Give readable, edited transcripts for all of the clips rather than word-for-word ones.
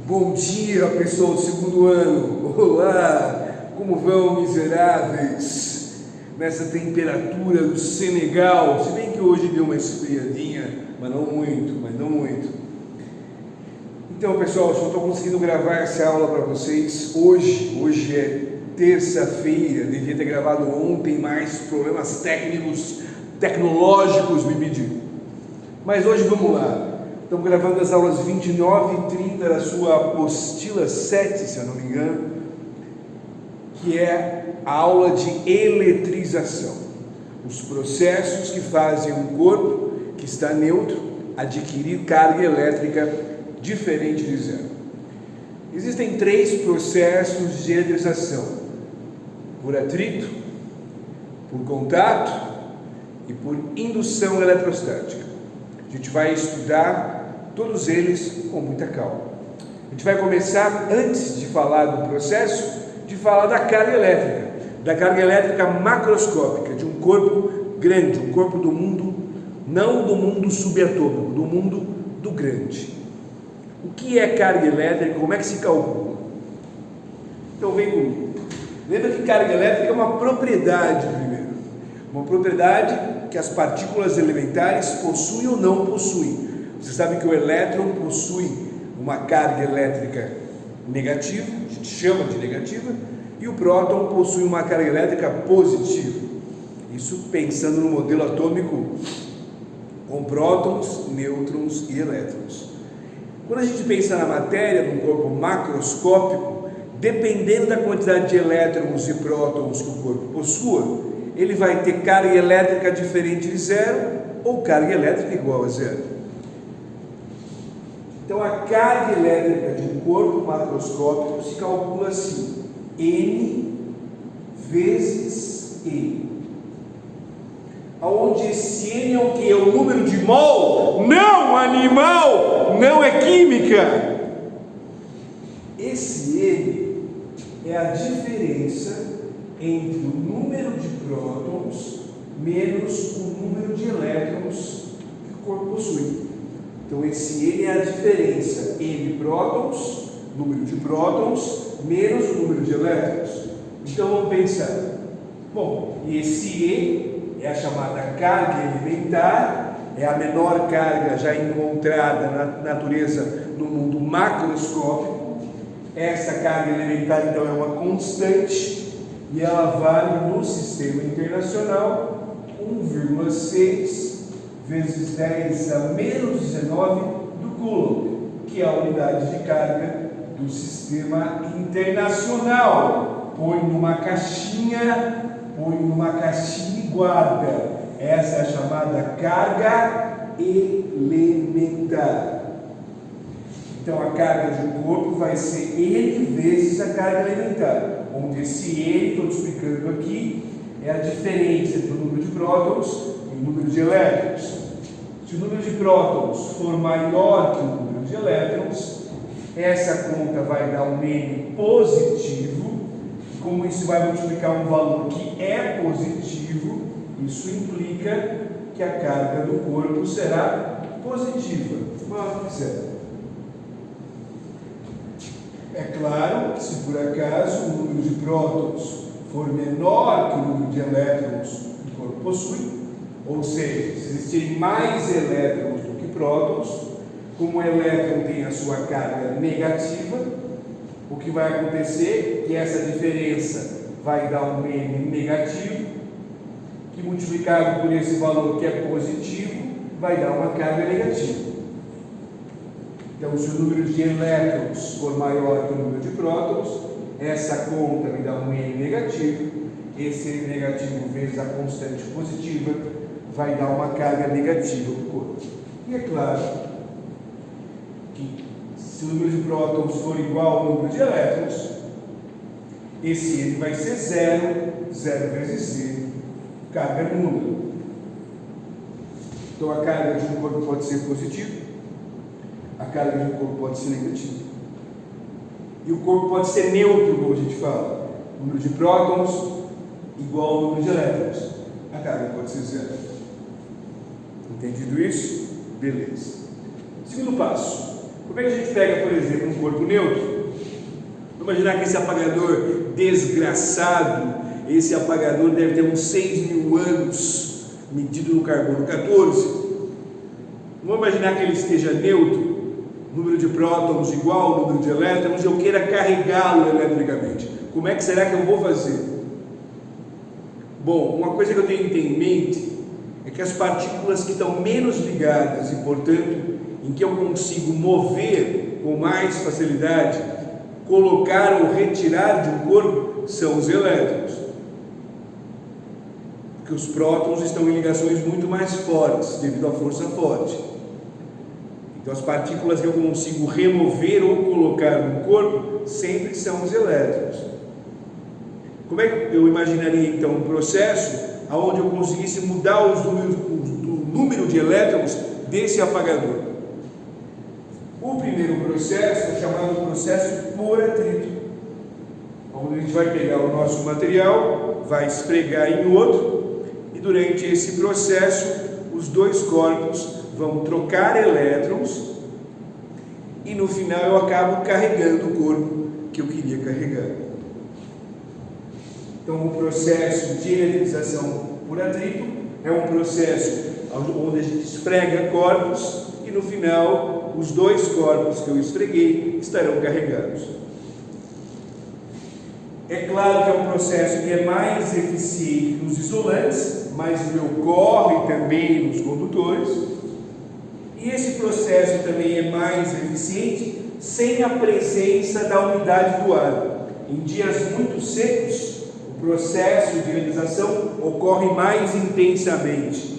Bom dia, pessoal do segundo ano. Olá, como vão, miseráveis? Nessa temperatura do Senegal, se bem que hoje deu uma esfriadinha, mas não muito. Então, pessoal, eu só estou conseguindo gravar essa aula para vocês hoje é terça-feira, devia ter gravado ontem, mas problemas tecnológicos me pediram. Mas hoje vamos lá. Estamos gravando as aulas 29 e 30 da sua apostila 7, se eu não me engano, que é a aula de eletrização. Os processos que fazem um corpo que está neutro adquirir carga elétrica diferente de zero. Existem 3 processos de eletrização: por atrito, por contato e por indução eletrostática. A gente vai estudar todos eles com muita calma. A gente vai começar, antes de falar do processo, de falar da carga elétrica macroscópica, de um corpo grande, um corpo do mundo, não do mundo subatômico, do mundo do grande. O que é carga elétrica? Como é que se calcula? Então vem comigo. Lembra que carga elétrica é uma propriedade primeiro. Uma propriedade que as partículas elementares possuem ou não possuem. Você sabe que o elétron possui uma carga elétrica negativa, a gente chama de negativa, e o próton possui uma carga elétrica positiva. Isso pensando no modelo atômico com prótons, nêutrons e elétrons. Quando a gente pensa na matéria, num corpo macroscópico, dependendo da quantidade de elétrons e prótons que o corpo possua, ele vai ter carga elétrica diferente de zero ou carga elétrica igual a zero. Então a carga elétrica de um corpo macroscópico se calcula assim: N vezes E. Onde esse N é o que? É o número de mol? Não, animal! Não é química! Esse N é a diferença entre o número de prótons menos o número de elétrons que o corpo possui. Então esse N é a diferença N prótons, número de prótons, menos o número de elétrons. Então vamos pensar. Bom, e esse E é a chamada carga elementar, é a menor carga já encontrada na natureza no mundo macroscópico. Essa carga elementar então é uma constante e ela vale no sistema internacional 1,6 vezes 10 a menos 19 do Coulomb, que é a unidade de carga do sistema internacional. Põe numa caixinha e guarda. Essa é a chamada carga elementar. Então a carga de um corpo vai ser N vezes a carga elementar, onde esse N, estou te explicando aqui, é a diferença entre o número de prótons e o número de elétrons. Se o número de prótons for maior que o número de elétrons, essa conta vai dar um N positivo. Como isso vai multiplicar um valor que é positivo, isso implica que a carga do corpo será positiva. Certo. É claro que se por acaso o número de prótons for menor que o número de elétrons que o corpo possui, ou seja, se existirem mais elétrons do que prótons, como o elétron tem a sua carga negativa, o que vai acontecer é que essa diferença vai dar um N negativo, que multiplicado por esse valor que é positivo, vai dar uma carga negativa. Então, se o número de elétrons for maior que o número de prótons, essa conta vai dar um N negativo, esse N negativo vezes a constante positiva vai dar uma carga negativa para o corpo. E é claro que se o número de prótons for igual ao número de elétrons, esse N vai ser 0 vezes Z, carga nula. Então a carga de um corpo pode ser positiva, a carga de um corpo pode ser negativa. E o corpo pode ser neutro, como a gente fala. O número de prótons igual ao número de elétrons. A carga pode ser 0. Entendido isso? Beleza. Segundo passo. Como é que a gente pega, por exemplo, um corpo neutro? Vamos imaginar que esse apagador desgraçado, esse apagador deve ter uns 6.000 anos, medido no carbono 14. Vamos imaginar que ele esteja neutro, número de prótons igual ao número de elétrons, eu queira carregá-lo eletricamente. Como é que será que eu vou fazer? Bom, uma coisa que eu tenho que ter em mente é que as partículas que estão menos ligadas e, portanto, em que eu consigo mover com mais facilidade, colocar ou retirar de um corpo, são os elétrons. Porque os prótons estão em ligações muito mais fortes, devido à força forte. Então as partículas que eu consigo remover ou colocar no corpo, sempre são os elétrons. Como é que eu imaginaria então um processo onde eu conseguisse mudar o número de elétrons desse apagador? O primeiro processo é chamado processo por atrito, onde a gente vai pegar o nosso material, vai esfregar em outro, e durante esse processo os dois corpos vão trocar elétrons, e no final eu acabo carregando o corpo que eu queria carregar. Então o processo de eletrização por atrito é um processo onde a gente esfrega corpos, e no final os dois corpos que eu esfreguei estarão carregados. É claro que é um processo que é mais eficiente nos isolantes, mas ele ocorre também nos condutores, e esse processo também é mais eficiente sem a presença da umidade do ar. Em dias muito secos, o processo de ionização ocorre mais intensamente.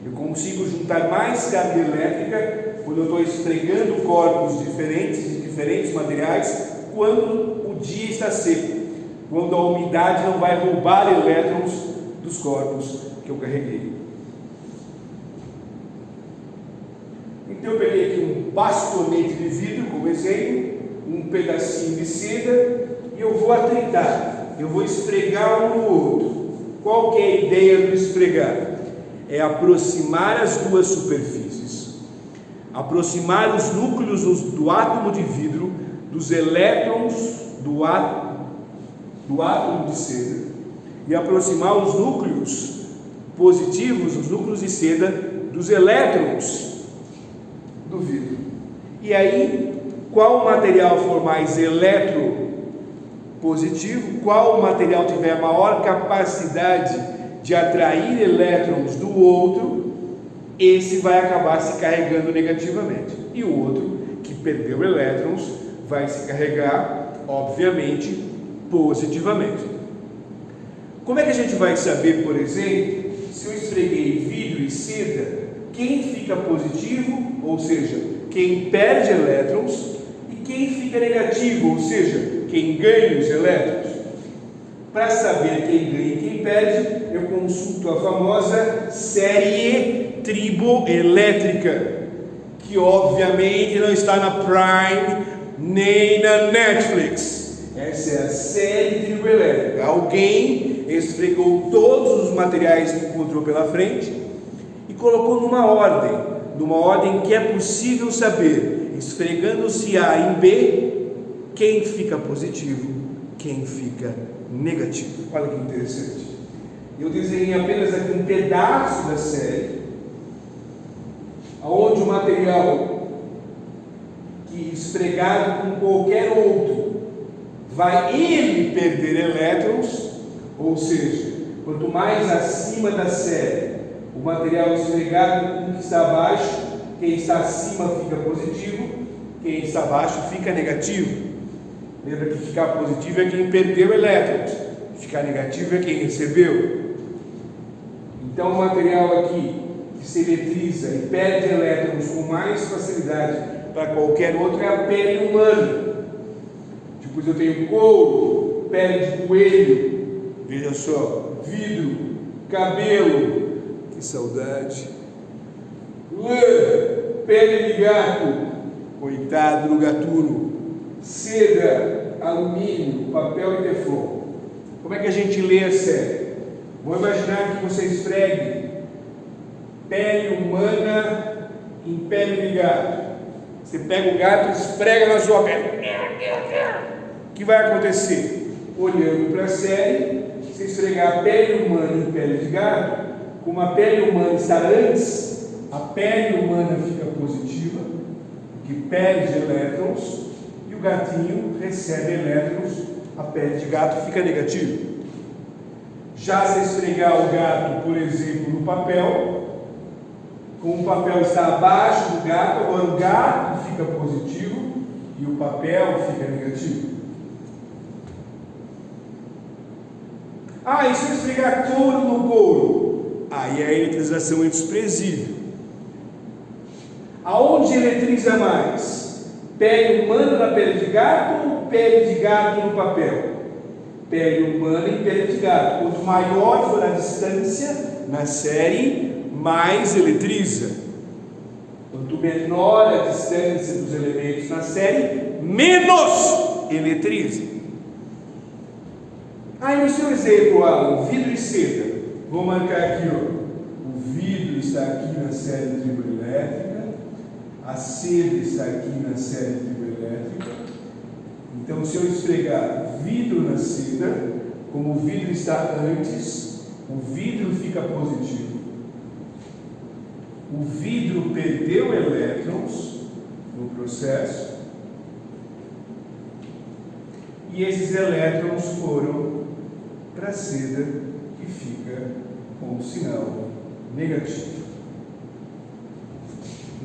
Eu consigo juntar mais carga elétrica quando eu estou esfregando corpos diferentes, de diferentes materiais, quando o dia está seco, quando a umidade não vai roubar elétrons dos corpos que eu carreguei. Então eu peguei aqui um bastonete de vidro, como exemplo, um pedacinho de seda, e eu vou atritar, eu vou esfregar um no outro. Qual que é a ideia do esfregar? É aproximar as duas superfícies, aproximar os núcleos do átomo de vidro dos elétrons do átomo de seda, e aproximar os núcleos positivos, os núcleos de seda, dos elétrons do vidro. E aí, qual material for mais eletropositivo, qual material tiver maior capacidade de atrair elétrons do outro, esse vai acabar se carregando negativamente, e o outro, que perdeu elétrons, vai se carregar, obviamente, positivamente. Como é que a gente vai saber, por exemplo, se eu esfreguei vidro e seda, quem fica positivo, ou seja, quem perde elétrons, e quem fica negativo, ou seja, quem ganha os elétrons? Para saber quem ganha e quem perde, eu consulto a famosa série triboelétrica, que obviamente não está na Prime nem na Netflix. Essa é a série triboelétrica. Alguém esfregou todos os materiais que encontrou pela frente e colocou numa ordem que é possível saber, esfregando-se A em B, quem fica positivo, quem fica negativo. Olha que interessante. Eu desenhei apenas aqui um pedaço da série, onde o material que esfregado com qualquer outro vai ele perder elétrons, ou seja, quanto mais acima da série o material esfregado com o que está abaixo, quem está acima fica positivo, quem está abaixo fica negativo. Lembra que ficar positivo é quem perdeu elétrons, ficar negativo é quem recebeu. Então o material aqui que se eletriza e perde elétrons com mais facilidade para qualquer outro é a pele humana. Depois eu tenho couro, pele de coelho, veja só, vidro, cabelo, que saudade, lã, pele de gato, coitado do gatuno, seda, alumínio, papel e teflon. Como é que a gente lê a série? Vou imaginar que você esfregue pele humana em pele de gato. Você pega o gato e esfrega na sua pele. O que vai acontecer? Olhando para a série, se esfregar a pele humana em pele de gato, como a pele humana está antes, a pele humana fica positiva, que perde elétrons, e o gatinho recebe elétrons, a pele de gato fica negativa. Já se esfregar o gato, por exemplo, no papel, como o papel está abaixo do gato, agora o gato fica positivo e o papel fica negativo. E se eu esfregar couro no couro? Aí a eletrização é desprezível. Aonde eletriza mais? Pele humana na pele de gato ou pele de gato no papel? Pele humana e pele de gato. Quanto maior for a distância na série, mais eletriza. Quanto menor a distância dos elementos na série, menos eletriza. No seu exemplo, Alan, vidro e seda. Vou marcar aqui, o vidro está aqui na série triboelétrica, a seda está aqui na série triboelétrica. Então, se eu esfregar vidro na seda, como o vidro está antes, o vidro fica positivo. O vidro perdeu elétrons no processo e esses elétrons foram para a seda, que fica com o sinal negativo.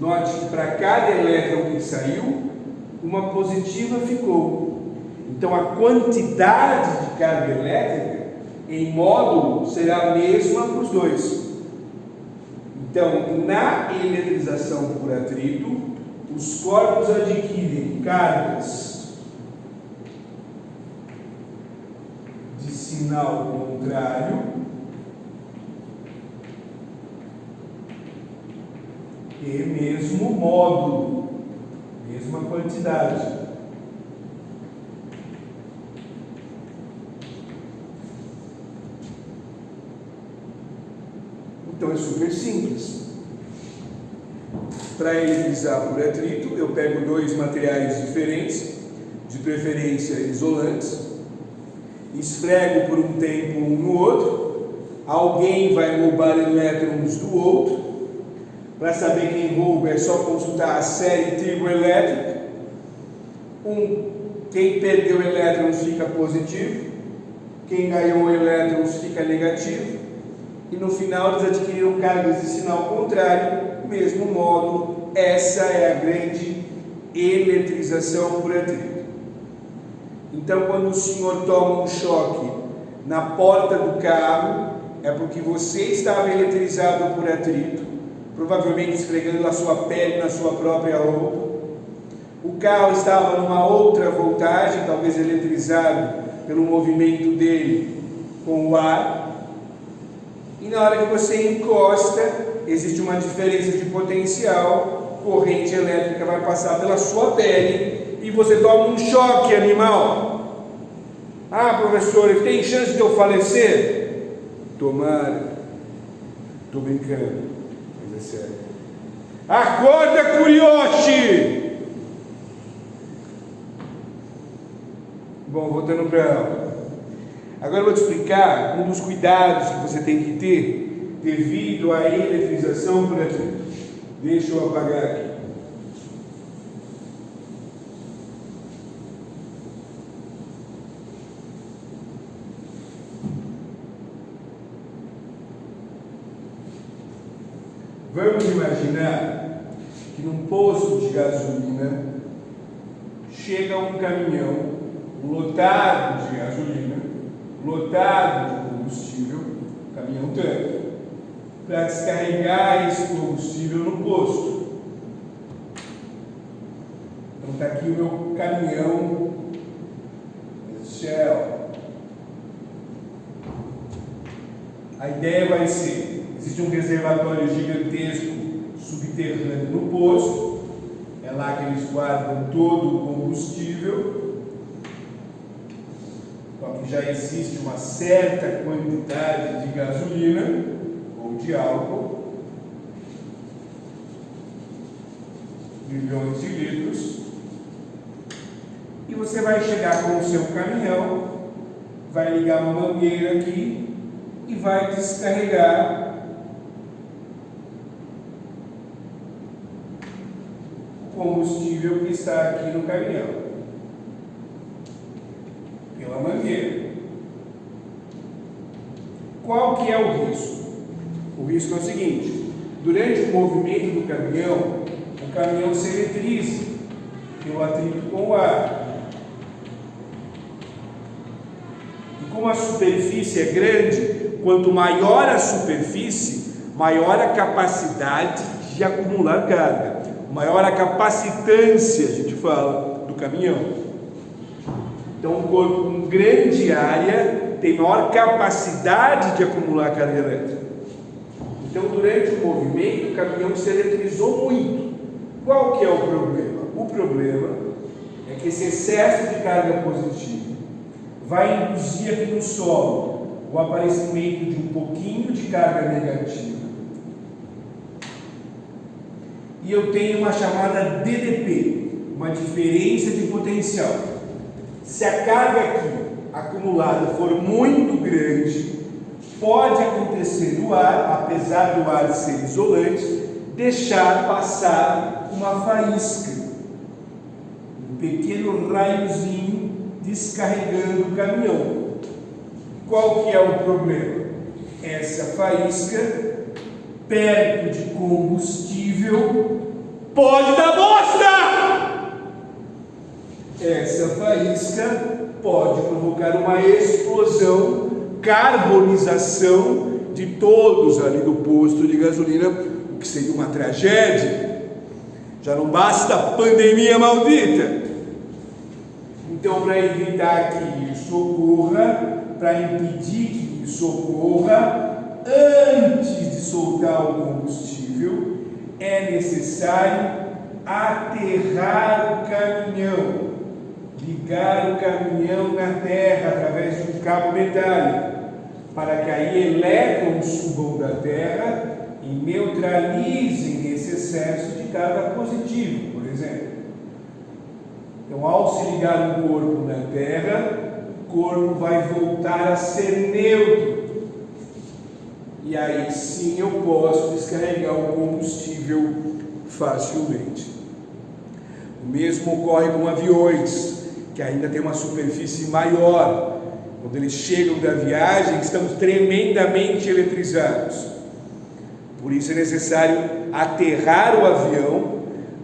Note que para cada elétron que saiu, uma positiva ficou. Então a quantidade de carga elétrica em módulo será a mesma para os dois. Então, na eletrização por atrito, os corpos adquirem cargas de sinal contrário e mesmo módulo, mesma quantidade. Então é super simples. Para eletrizar por atrito, eu pego dois materiais diferentes, de preferência isolantes, esfrego por um tempo um no outro, alguém vai roubar elétrons do outro. Para saber quem rouba é só consultar a série triboelétrica. Quem perdeu elétrons fica positivo, quem ganhou elétrons fica negativo. E no final eles adquiriram cargas de sinal contrário, mesmo módulo. Essa é a grande eletrização por atrito. Então, quando o senhor toma um choque na porta do carro, é porque você estava eletrizado por atrito, provavelmente esfregando a sua pele na sua própria roupa. O carro estava numa outra voltagem, talvez eletrizado pelo movimento dele com o ar. E na hora que você encosta, existe uma diferença de potencial, corrente elétrica vai passar pela sua pele e você toma um choque animal. Professor, tem chance de eu falecer? Tomara. Estou brincando, mas é sério. Acorda, Kurioshi! Bom, voltando para a aula. Agora eu vou te explicar um dos cuidados que você tem que ter devido à eletrização por atrito. Deixa eu apagar aqui. Vamos imaginar que num posto de gasolina chega um caminhão lotado de gasolina, lotado de combustível, caminhão tanque, para descarregar esse combustível no posto. Então está aqui o meu caminhão Shell. A ideia vai ser, existe um reservatório gigantesco subterrâneo no posto, é lá que eles guardam todo o combustível. Aqui já existe uma certa quantidade de gasolina ou de álcool. E milhões de litros, e você vai chegar com o seu caminhão, vai ligar uma mangueira aqui e vai descarregar o combustível que está aqui no caminhão pela mangueira. Qual que é o risco? O risco é o seguinte: durante o movimento do caminhão, o caminhão se eletriza pelo atrito com o ar. E como a superfície é grande, quanto maior a superfície, maior a capacidade de acumular carga, maior a capacitância, a gente fala, do caminhão. Então, um corpo com grande área tem maior capacidade de acumular carga elétrica. Então, durante o movimento, o caminhão se eletrizou muito. Qual que é o problema? O problema é que esse excesso de carga positiva vai induzir aqui no solo o aparecimento de um pouquinho de carga negativa. E eu tenho uma chamada DDP, uma diferença de potencial. Se a carga aqui acumulada for muito grande, pode acontecer no ar, apesar do ar ser isolante, deixar passar uma faísca, um pequeno raiozinho descarregando o caminhão. Qual que é o problema? Essa faísca, perto de combustível, pode dar bosta! Essa faísca pode provocar uma explosão, carbonização de todos ali do posto de gasolina, o que seria uma tragédia. Já não basta a pandemia maldita. Então, para evitar que isso ocorra, para impedir que isso ocorra, antes de soltar o combustível, é necessário aterrar o caminhão, ligar o caminhão na terra através de um cabo metálico, para que aí elétrons subam da terra e neutralizem esse excesso de carga positiva, por exemplo. Então, ao se ligar um corpo na terra, o corpo vai voltar a ser neutro. E aí sim eu posso descarregar o combustível facilmente. O mesmo ocorre com aviões, que ainda tem uma superfície maior. Quando eles chegam da viagem, estão tremendamente eletrizados. Por isso é necessário aterrar o avião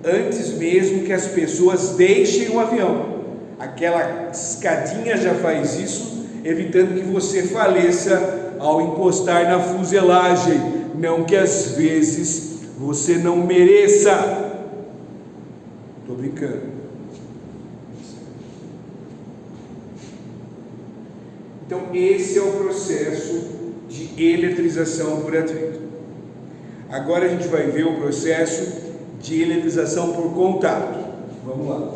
antes mesmo que as pessoas deixem o avião. Aquela escadinha já faz isso, evitando que você faleça ao encostar na fuselagem. Não que às vezes você não mereça. Estou brincando. Então, esse é o processo de eletrização por atrito. Agora a gente vai ver o processo de eletrização por contato. Vamos lá.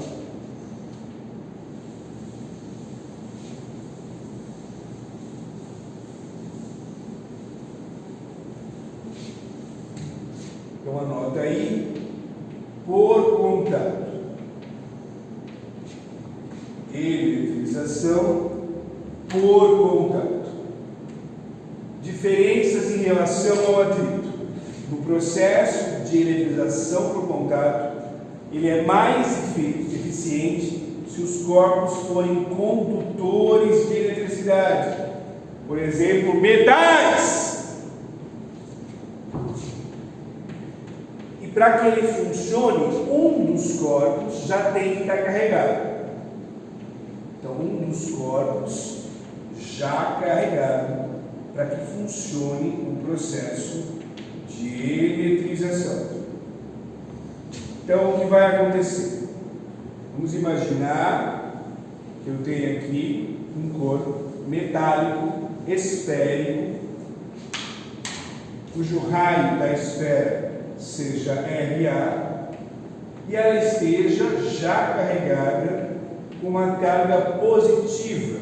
Então anota aí, por contato. Eletrização por contato. Diferenças em relação ao atrito. No processo de eletrização por contato, ele é mais eficiente se os corpos forem condutores de eletricidade. Por exemplo, metais. E para que ele funcione, um dos corpos já tem que estar carregado. Então, um dos corpos já carregado para que funcione o processo de eletrização. Então, o que vai acontecer? Vamos imaginar que eu tenho aqui um corpo metálico, esférico, cujo raio da esfera seja RA, e ela esteja já carregada com uma carga positiva.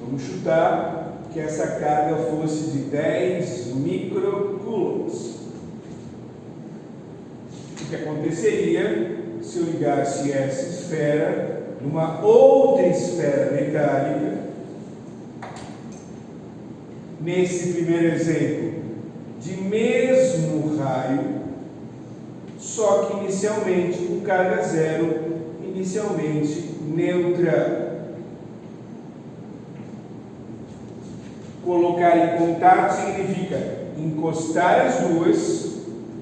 Vamos chutar que essa carga fosse de 10 microcoulombs. que aconteceria se eu ligasse essa esfera numa outra esfera metálica. Nesse primeiro exemplo, de mesmo raio, só que inicialmente com carga zero, inicialmente neutra. Colocar em contato significa encostar as duas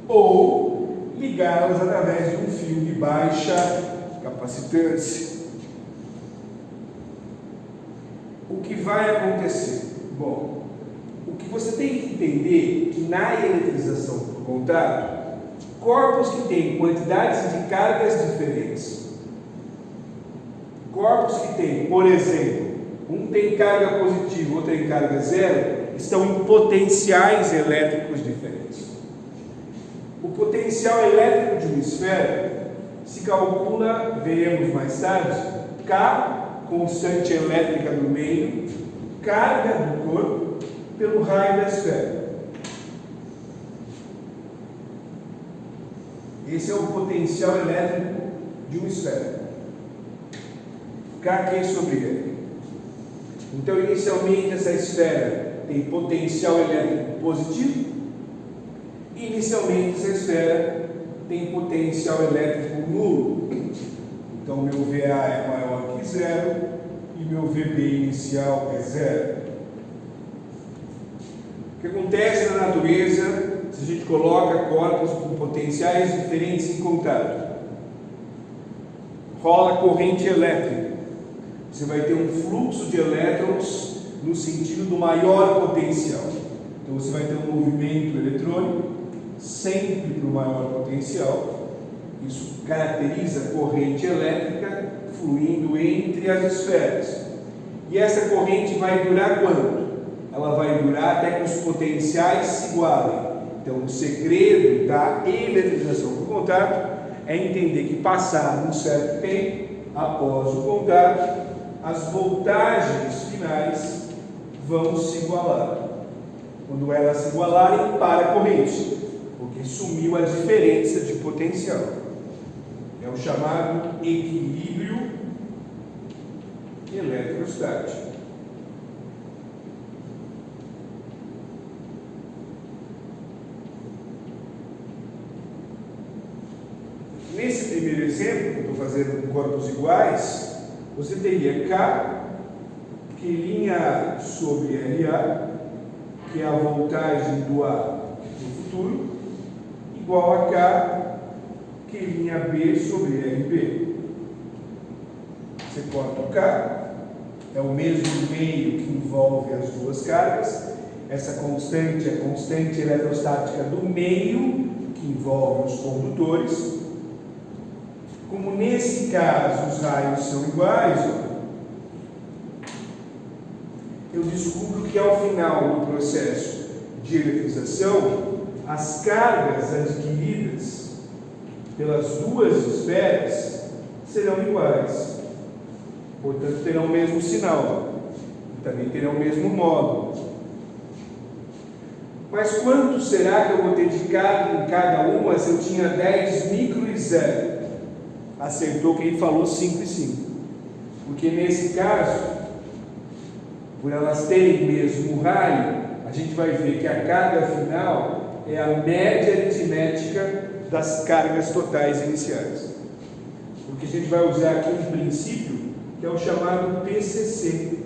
ou ligá-las através de um fio de baixa capacitância. O que vai acontecer? Bom, o que você tem que entender é que na eletrização por contato, corpos que têm quantidades de cargas diferentes, corpos que têm, por exemplo, um tem carga positiva, outro tem carga zero, estão em potenciais elétricos diferentes. O potencial elétrico de uma esfera se calcula, veremos mais tarde, K, constante elétrica do meio, carga do corpo, pelo raio da esfera. Esse é o potencial elétrico de uma esfera. Kq sobre L. Então, inicialmente, essa esfera tem potencial elétrico positivo. Inicialmente, essa esfera tem potencial elétrico nulo. Então, meu VA é maior que zero e meu VB inicial é zero. O que acontece na natureza se a gente coloca corpos com potenciais diferentes em contato? Rola corrente elétrica. Você vai ter um fluxo de elétrons no sentido do maior potencial. Então você vai ter um movimento eletrônico sempre para o maior potencial. Isso caracteriza corrente elétrica fluindo entre as esferas. E essa corrente vai durar quanto? Ela vai durar até que os potenciais se igualem. Então o segredo da eletrização por contato é entender que passado um certo tempo, após o contato, as voltagens finais vão se igualar. Quando elas se igualarem, para a corrente, porque sumiu a diferença de potencial. É o chamado equilíbrio eletrostático. Nesse primeiro exemplo, que eu estou fazendo com corpos iguais, você teria K, Q' sobre RA, que é a voltagem do A no futuro, igual a K, Q'B sobre RB. Você corta o K, é o mesmo meio que envolve as duas cargas. Essa constante é a constante eletrostática do meio, que envolve os condutores. Como nesse caso os raios são iguais, eu descubro que ao final do processo de eletrização, as cargas adquiridas pelas duas esferas serão iguais. Portanto, terão o mesmo sinal. E também terão o mesmo módulo. Mas quanto será que eu vou ter de carga em cada uma se eu tinha 10 micro e 0? Acertou quem falou 5 e 5. Porque nesse caso, por elas terem mesmo raio, a gente vai ver que a carga final é a média aritmética das cargas totais iniciais. Porque a gente vai usar aqui um princípio que é o chamado PCC.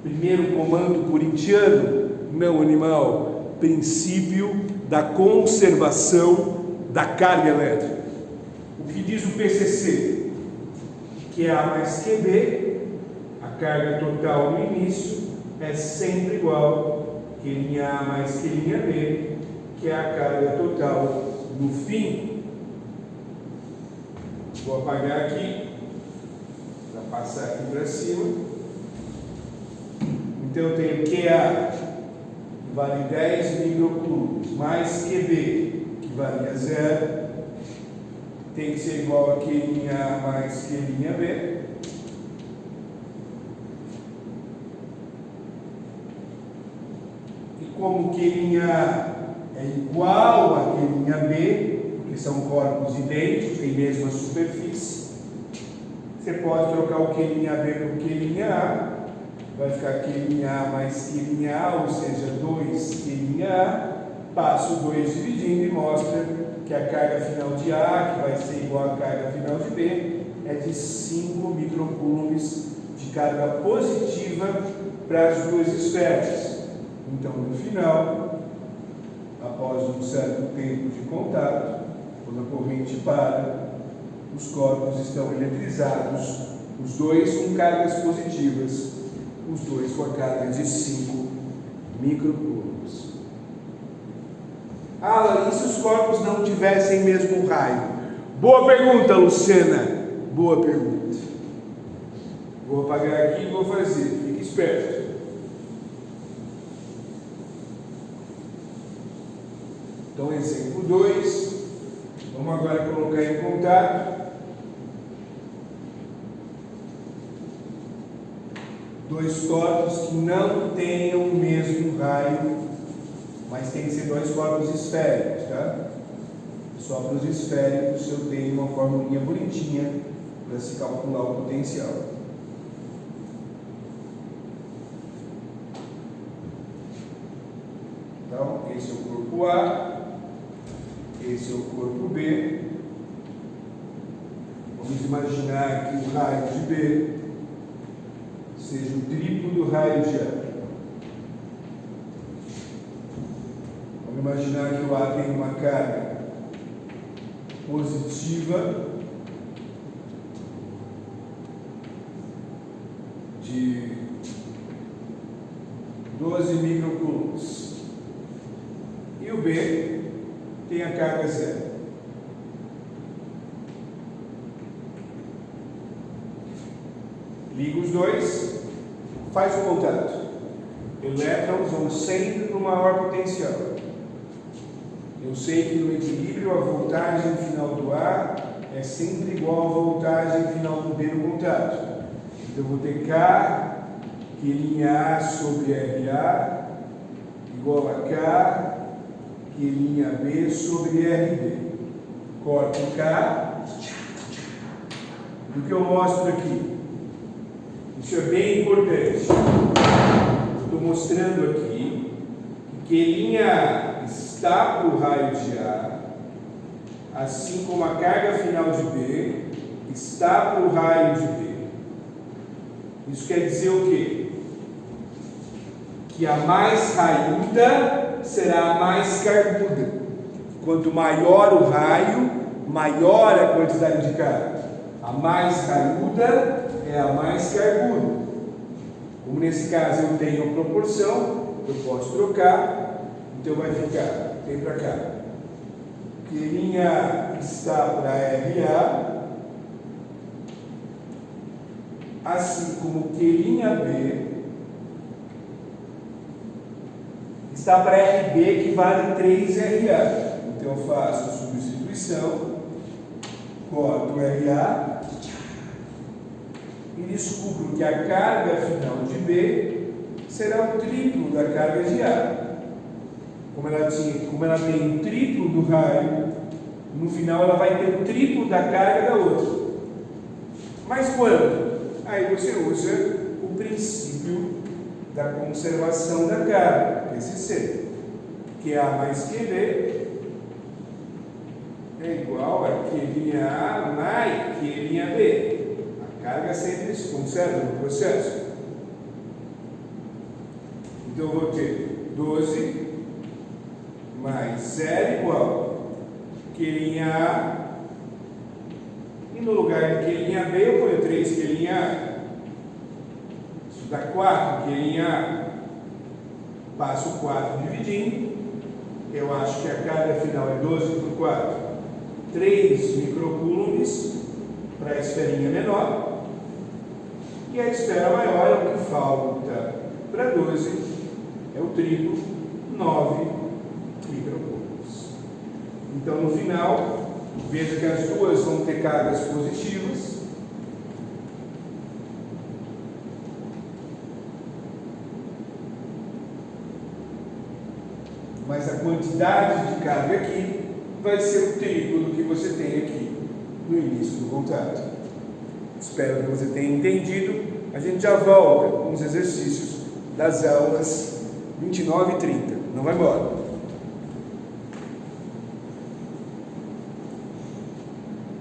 Primeiro comando corintiano, não animal, princípio da conservação da carga elétrica. O que diz o PCC? Que A mais QB, a carga total no início, é sempre igual a Q'A mais Q'B, que é a carga total no fim. Vou apagar aqui, para passar aqui para cima. Então eu tenho QA, que vale 10 microcoulombs, mais QB, que valia 0. Tem que ser igual a Q'A mais Q'B. E como Q'A é igual a Q'B, porque porque são corpos idênticos, têm mesma superfície. Você pode trocar o Q'B por Q'A, vai ficar Q'A mais Q'A, ou seja, 2Q'A, passo 2 dividindo e mostra que a carga final de A, que vai ser igual à carga final de B, é de 5 microcoulombs de carga positiva para as duas esferas. Então, no final, após um certo tempo de contato, quando a corrente para, os corpos estão eletrizados, os dois com cargas positivas, os dois com a carga de 5 microcoulombs. Alan, e se os corpos não tivessem mesmo raio? Boa pergunta, Luciana. Boa pergunta. Vou apagar aqui e vou fazer. Fique esperto. Então, exemplo 2. Vamos agora colocar em contato dois corpos que não tenham o mesmo raio, mas tem que ser dois corpos esféricos, tá? Só para os esféricos eu tenho uma formulinha bonitinha para se calcular o potencial. Então, esse é o corpo A, esse é o corpo B. Vamos imaginar que o raio de B seja o triplo do raio de A. Vamos imaginar que o A tem uma carga positiva de 12 microcoulombs e o B tem a carga zero. Liga os dois, faz o contato. Elétrons vão sempre para o maior potencial. Eu sei que no equilíbrio a voltagem final do A é sempre igual à voltagem final do B no contato. Então eu vou ter K, Q'A sobre RA, igual a K, Q'B sobre RB. Corto K. O que eu mostro aqui? Isso é bem importante. Estou mostrando aqui que Q'A está para o raio de A, assim como a carga final de B está para o raio de B. Isso quer dizer o quê? Que a mais raída será a mais carguda. Quanto maior o raio, maior a quantidade de carga. A mais raída é a mais carguda. Como nesse caso eu tenho proporção, eu posso trocar, então vai ficar, vem para cá. Q'A está para RA, assim como Q'B está para RB, que vale 3RA. Então eu faço substituição, corto RA e descubro que a carga final de B será o triplo da carga de A. Como ela tem o triplo do raio, no final ela vai ter o triplo da carga da outra. Mas quando? Aí você usa o princípio da conservação da carga, PCC, que A mais QB é igual a Q'A mais Q'B. A carga sempre se conserva no processo. Então eu vou ter 12 mais 0 igual Q'A, e no lugar de Q'B eu ponho 3 Q'A. Isso dá 4 Q'A. Passo 4 dividindo. Eu acho que a carga final é 12 por 4. 3 microcoulombs para a esferinha menor. E a esfera maior é o que falta para 12. É o triplo, 9 microcoulombs. Então, no final, veja que as duas vão ter cargas positivas. Mas a quantidade de carga aqui vai ser o triplo do que você tem aqui no início do contrato. Espero que você tenha entendido. A gente já volta com os exercícios das aulas 29 e 30. Não vai embora.